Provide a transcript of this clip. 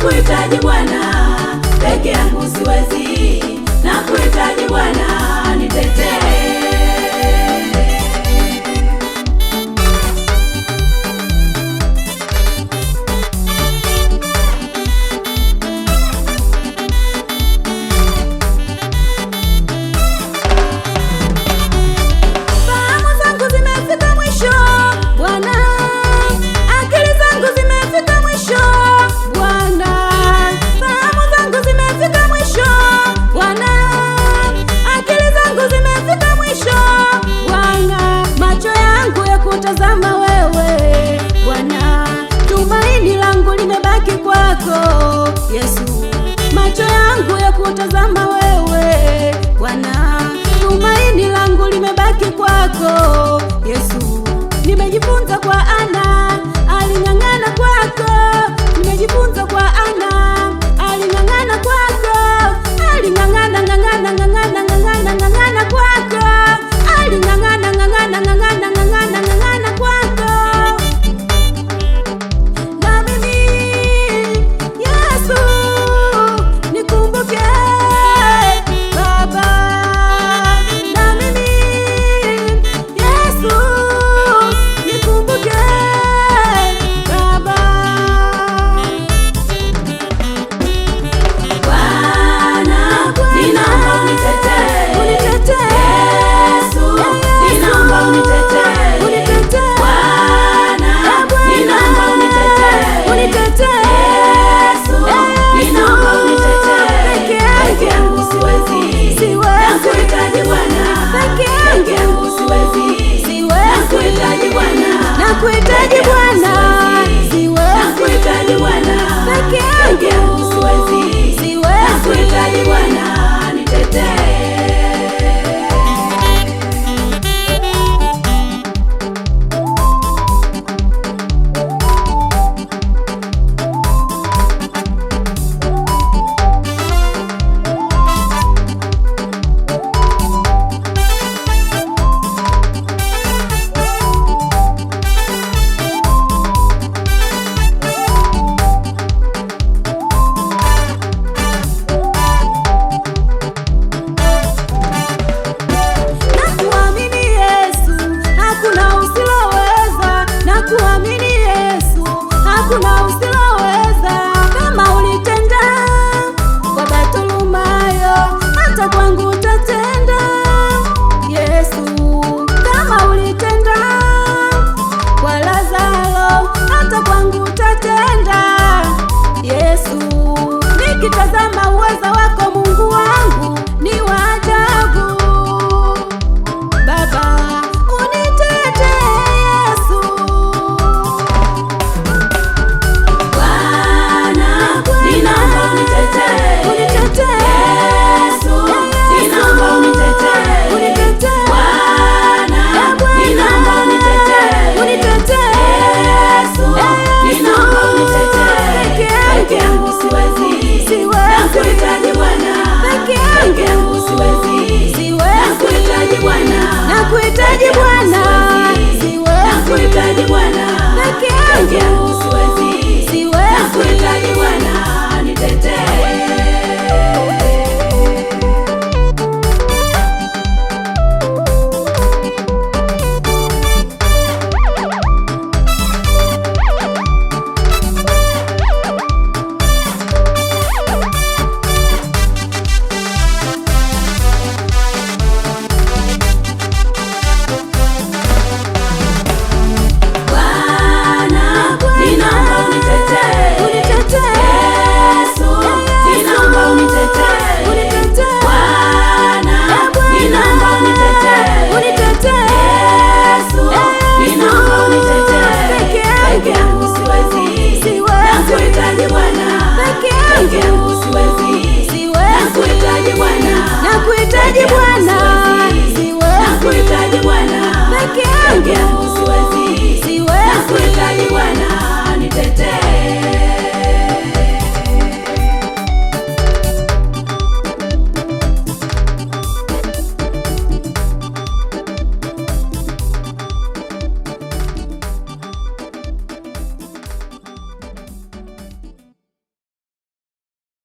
nakuhitaji Bwana, peke yangu siwezi, nakuhitaji Bwana, nitetee. Tazama wewe Bwana, tumaini langu limebaki kwako Yesu. Macho yangu ya kutazama wewe Bwana, tumaini langu limebaki kwako Yesu. Nimejifunza kwa Ana, aling'ang'ana kwako. Nimejifunza kwa Ana, aling'ang'ana kwako. Aling'ang'ana ng'ang'ana ng'ang'ana ng'ang'ana ng'ang'ana kwako. Aling'ang'ana ng'ang'ana ng'ang'ana ng'ang'ana ng'ang'ana kwako. Na mimi Yesu nikumbuke Baba. Na mimi Yesu nikumbuke Baba. Bwana, ninaomba unitetee. Yesu, ninaomba unitetee. Bwana, ninaomba unitetee. Yesu, ninaomba unitetee. Peke yangu siwezi, nakuhitaji Bwana. Peke yangu siwezi, nakuhitaji Bwana. Nakuhitaji Bwana, nakuhitaji Bwana. Peke yangu siwezi, nakuhitaji Bwana, nitetee. nakuamini Yesu, hakuna usiloweza. Nakuamini Yesu, hakuna usiloweza. Kama ulitenda kwa Bartimayo, hata kwangu utatenda Yesu. Kama ulitenda kwa Lazaro, hata kwangu utatenda Yesu. Nikitazama uweza wako Mungu wangu ni wa ajabu. Baba, unitetee Yesu. Bwana, ninaomba unitetee. Yesu, ninaomba unitetee. Bwana, ninaomba unitetee. Yesu, ninaomba unitetee. Peke yangu siwezi, nakuhitaji Bwana. Peke yangu siwezi, nakuhitaji Bwana. Nakuhitaji Bwana, nakuhitaji Bwana. Peke yangu siwezi,